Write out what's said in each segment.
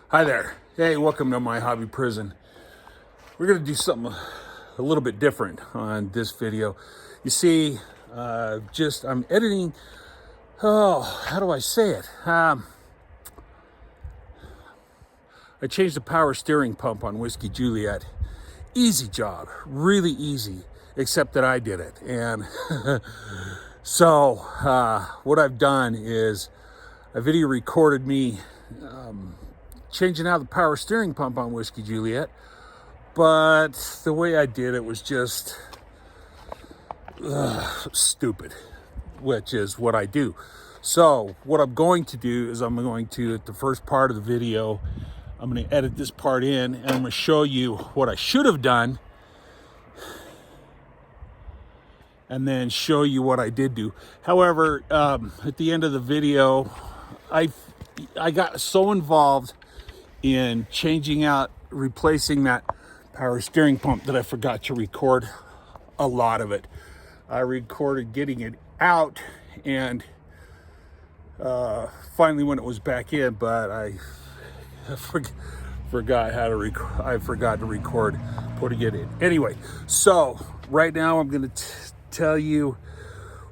Hi there. Hey, welcome to my hobby prison. We're going to do something a little bit different on this video. You see, I'm editing. Oh, how do I say it? I changed the power steering pump on Whiskey Juliet. Easy job, really easy, except that I did it. And so what I've done is a video recorded me changing out the power steering pump on Whiskey Juliet, but the way I did it was just stupid, which is what I do. So what I'm going to do is at the first part of the video, I'm going to edit this part in, and I'm going to show you what I should have done, and then show you what I did do. However, at the end of the video, I got so involved in replacing that power steering pump that I forgot to record a lot of it. I recorded getting it out and finally when it was back in, but I forgot to record putting it in. Anyway, so right now I'm going to tell you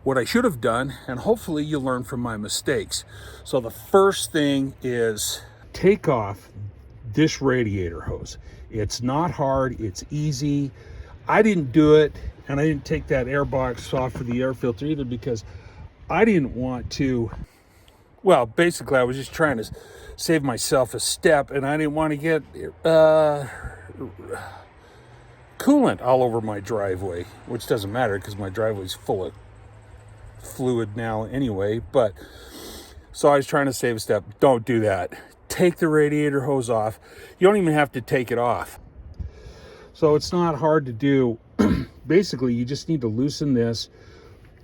what I should have done, and hopefully you'll learn from my mistakes. So the first thing is take off this radiator hose. It's not hard, it's easy. I didn't do it, and I didn't take that air box off for the air filter either because I didn't want to. Well, basically I was just trying to save myself a step, and I didn't want to get coolant all over my driveway, which doesn't matter because my driveway's full of fluid now anyway. But so I was trying to save a step. Don't do that. Take the radiator hose off. You don't even have to take it off. So it's not hard to do. Basically, you just need to loosen this,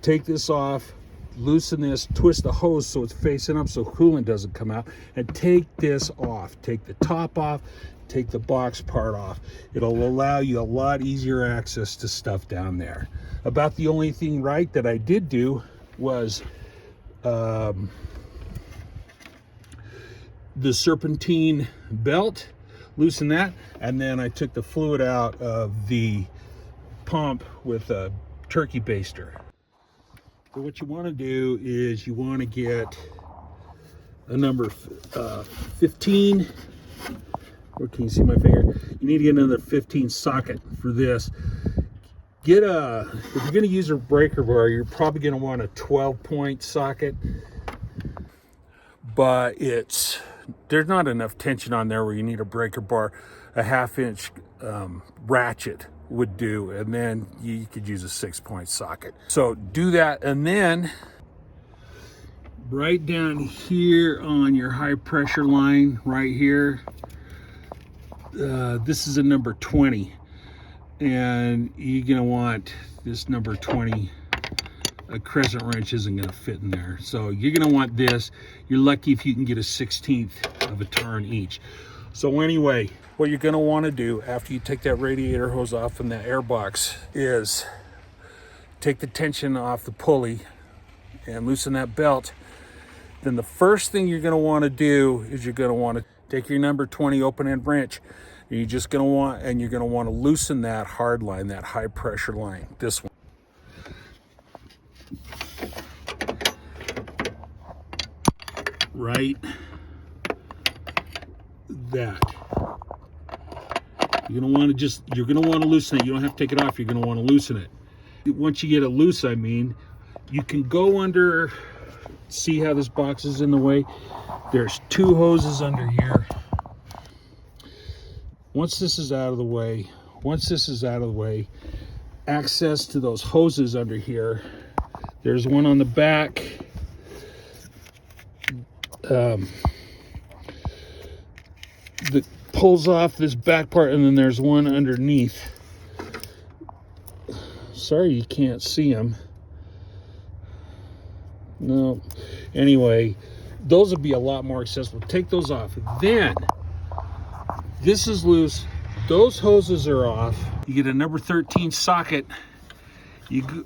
take this off, loosen this, twist the hose so it's facing up so coolant doesn't come out, and take this off. Take the top off, take the box part off. It'll allow you a lot easier access to stuff down there. About the only thing right that I did do was the serpentine belt, loosen that, and then I took the fluid out of the pump with a turkey baster. So what you want to do is you want to get a number 15. Where can you see my finger? You need to get another 15 socket for this. If you're going to use a breaker bar, you're probably going to want a 12-point socket, but there's not enough tension on there where you need a breaker bar. A 1/2-inch ratchet would do, and then you could use a 6-point socket. So do that, and then right down here on your high pressure line right here, this is a number 20, and you're gonna want this number 20. A crescent wrench isn't going to fit in there, so you're going to want this. You're lucky if you can get a 1/16 of a turn each. So anyway, what you're going to want to do after you take that radiator hose off and that air box is take the tension off the pulley and loosen that belt. Then the first thing you're going to want to do is you're going to want to take your number 20 open-end wrench, and you're going to want to loosen that hard line, that high pressure line, this one. Right, that. You're gonna want to loosen it. You don't have to take it off. You're gonna want to loosen it. Once you get it loose, you can go under. See how this box is in the way? There's 2 hoses under here. Once this is out of the way, access to those hoses under here. There's one on the back. That pulls off this back part, and then there's one underneath. Sorry you can't see them. No. Anyway, those would be a lot more accessible. Take those off. Then this is loose. Those hoses are off. You get a number 13 socket. You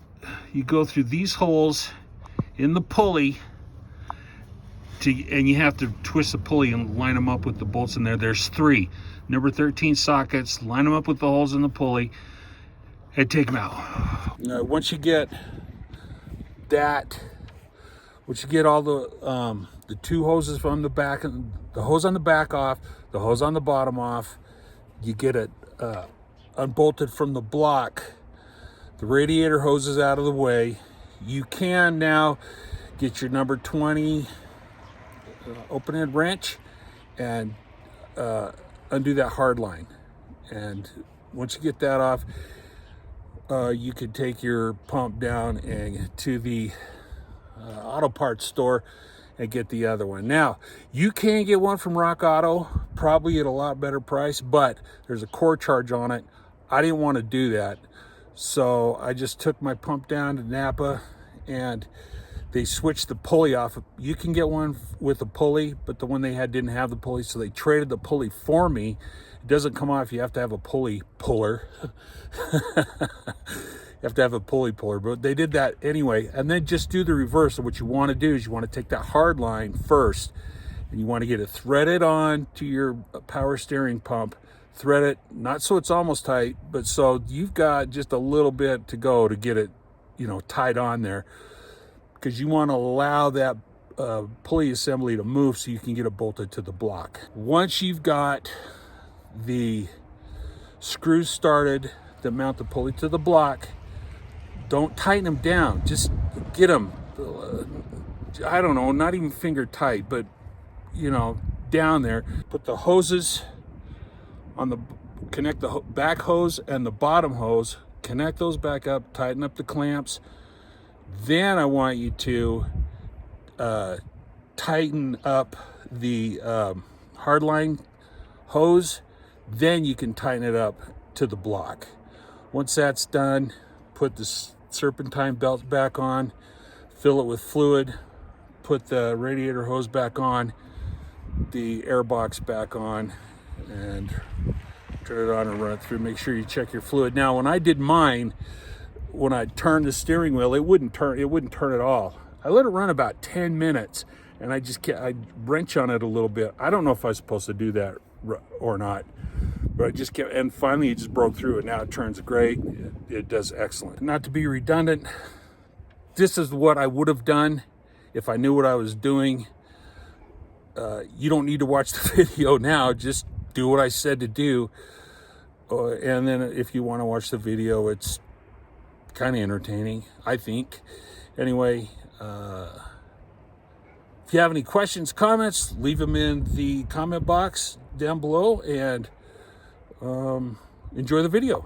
go through these holes in the pulley, and you have to twist the pulley and line them up with the bolts in there. There's 3 number 13 sockets. Line them up with the holes in the pulley and take them out. Once you get that, once you get all the 2 hoses from the back, and the hose on the back off, the hose on the bottom off, you get it unbolted from the block. The radiator hose is out of the way. You can now get your number 20 open-end wrench and undo that hard line. And once you get that off, you could take your pump down and to the auto parts store and get the other one. Now, you can get one from Rock Auto, probably at a lot better price, but there's a core charge on it. I didn't want to do that, so I just took my pump down to Napa, and they switched the pulley off. You can get one with a pulley, but the one they had didn't have the pulley, so they traded the pulley for me. It doesn't come off. You have to have a pulley puller. You have to have a pulley puller, but they did that anyway. And then just do the reverse. So what you want to do is you want to take that hard line first, and you want to get it threaded on to your power steering pump. Thread it, not so it's almost tight, but so you've got just a little bit to go to get it, tied on there, because you want to allow that pulley assembly to move so you can get it bolted to the block. Once you've got the screws started that mount the pulley to the block, don't tighten them down. Just get them, I don't know, not even finger tight, but down there. Put the hoses on the, connect the back hose and the bottom hose, connect those back up, tighten up the clamps. Then I want you to tighten up the hardline hose. Then you can tighten it up to the block. Once that's done, put the serpentine belt back on, fill it with fluid, put the radiator hose back on, the air box back on, and turn it on and run it through. Make sure you check your fluid. Now, when I did mine, when I turned the steering wheel, it wouldn't turn at all. I let it run about 10 minutes, and I wrench on it a little bit. I don't know if I was supposed to do that or not, but I just kept, and finally it just broke through, and now it turns great. It does excellent. Not to be redundant, this is what I would have done if I knew what I was doing. You don't need to watch the video now. Just do what I said to do. And then if you want to watch the video, it's kind of entertaining, I think. Anyway, if you have any questions, comments, leave them in the comment box down below, and enjoy the video.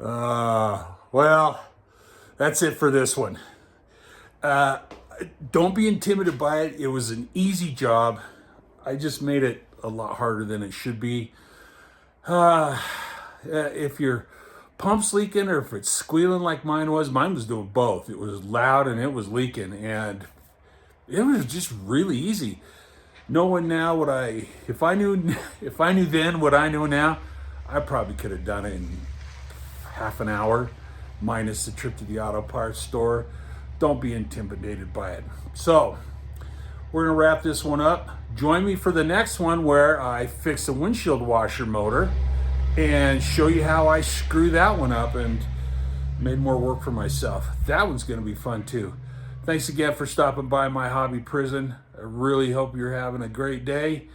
Well, that's it for this one. Don't be intimidated by it. It was an easy job. I just made it a lot harder than it should be. If your pump's leaking or if it's squealing like mine was doing both. It was loud and it was leaking, and it was just really easy. Knowing now if I knew then what I know now, I probably could have done it in half an hour, minus the trip to the auto parts store. Don't be intimidated by it. So we're gonna wrap this one up. Join me for the next one where I fix a windshield washer motor and show you how I screw that one up and made more work for myself. That one's gonna be fun too. Thanks again for stopping by my hobby prison. I really hope you're having a great day,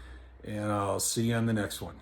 and I'll see you on the next one.